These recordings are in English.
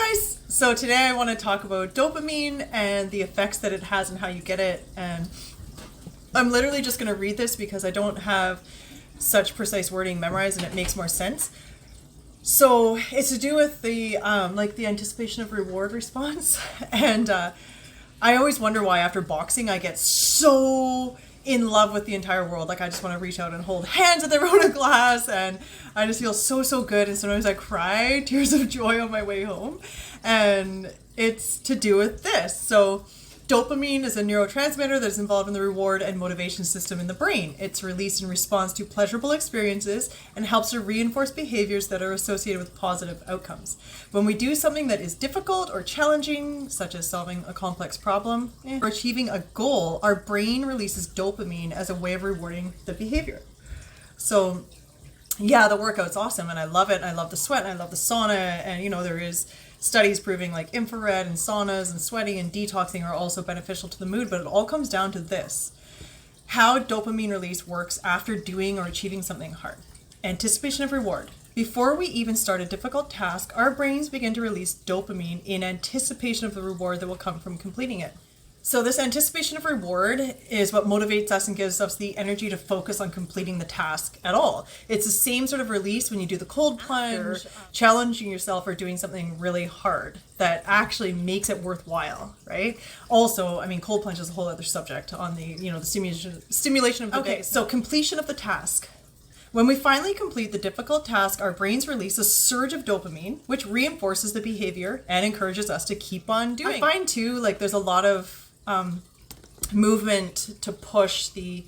guys! So today I want to talk about dopamine and the effects that it has and how you get it. And I'm literally just going to read this because I don't have such precise wording memorized and it makes more sense. So it's to do with the the anticipation of reward response. And I always wonder why after boxing I get so in love with the entire world. Like I just want to reach out and hold hands with everyone in class, and I just feel so good. And sometimes I cry tears of joy on my way home, and it's to do with this. So dopamine is a neurotransmitter that is involved in the reward and motivation system in the brain. It's released in response to pleasurable experiences and helps to reinforce behaviors that are associated with positive outcomes. When we do something that is difficult or challenging, such as solving a complex problem or achieving a goal, our brain releases dopamine as a way of rewarding the behavior. So yeah, the workout's awesome and I love it. I love the sweat and I love the sauna, and there is studies proving like infrared and saunas and sweating and detoxing are also beneficial to the mood, but it all comes down to this: how dopamine release works after doing or achieving something hard. Anticipation of reward. Before we even start a difficult task, our brains begin to release dopamine in anticipation of the reward that will come from completing it. So this anticipation of reward is what motivates us and gives us the energy to focus on completing the task at all. It's the same sort of release when you do the cold plunge, challenging yourself or doing something really hard that actually makes it worthwhile, right? Also, cold plunge is a whole other subject on the stimulation of the day. So completion of the task. When we finally complete the difficult task, our brains release a surge of dopamine, which reinforces the behavior and encourages us to keep on doing. I find too, there's a lot of movement to push the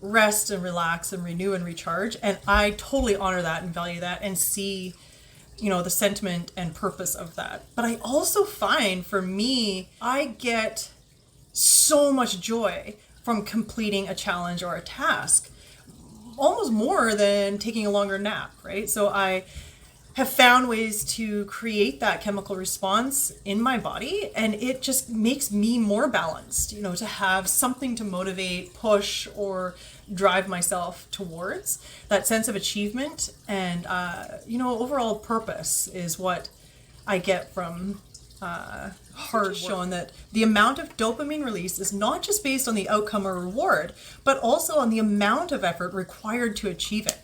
rest and relax and renew and recharge, and I totally honor that and value that and see the sentiment and purpose of that. But I also find, for me, I get so much joy from completing a challenge or a task, almost more than taking a longer nap, right? So I have found ways to create that chemical response in my body, and it just makes me more balanced, to have something to motivate, push, or drive myself towards. That sense of achievement and overall purpose is what I get from hard shown that the amount of dopamine release is not just based on the outcome or reward, but also on the amount of effort required to achieve it.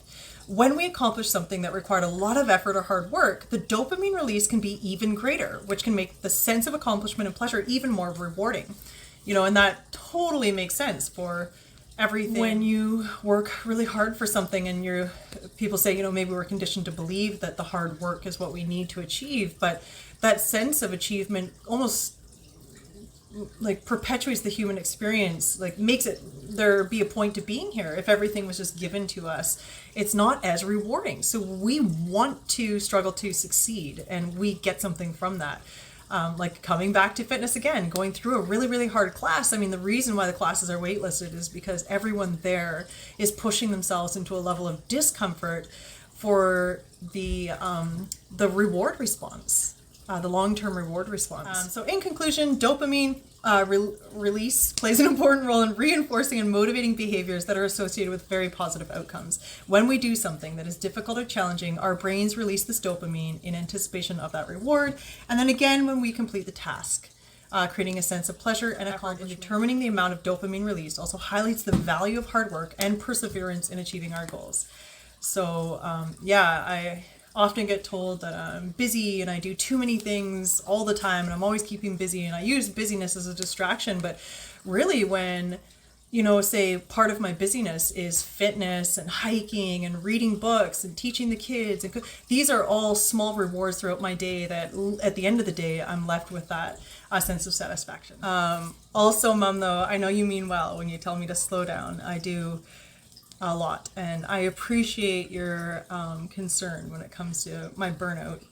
When we accomplish something that required a lot of effort or hard work, the dopamine release can be even greater, which can make the sense of accomplishment and pleasure even more rewarding. And that totally makes sense for everything. When you work really hard for something and people say, maybe we're conditioned to believe that the hard work is what we need to achieve, but that sense of achievement almost perpetuates the human experience, makes it there be a point to being here. If everything was just given to us, it's not as rewarding. So we want to struggle to succeed, and we get something from that. Coming back to fitness again, going through a really, really hard class. The reason why the classes are waitlisted is because everyone there is pushing themselves into a level of discomfort for the reward response. The long-term reward response. So in conclusion, dopamine release plays an important role in reinforcing and motivating behaviors that are associated with very positive outcomes. When we do something that is difficult or challenging, our brains release this dopamine in anticipation of that reward. And then again, when we complete the task, creating a sense of pleasure and accomplishment. Determining the amount of dopamine released also highlights the value of hard work and perseverance in achieving our goals. So I often get told that I'm busy and I do too many things all the time and I'm always keeping busy, and I use busyness as a distraction. But really, when say part of my busyness is fitness and hiking and reading books and teaching the kids, and these are all small rewards throughout my day that at the end of the day I'm left with that sense of satisfaction. Also, Mom, though, I know you mean well when you tell me to slow down. I do a lot, and I appreciate your concern when it comes to my burnout.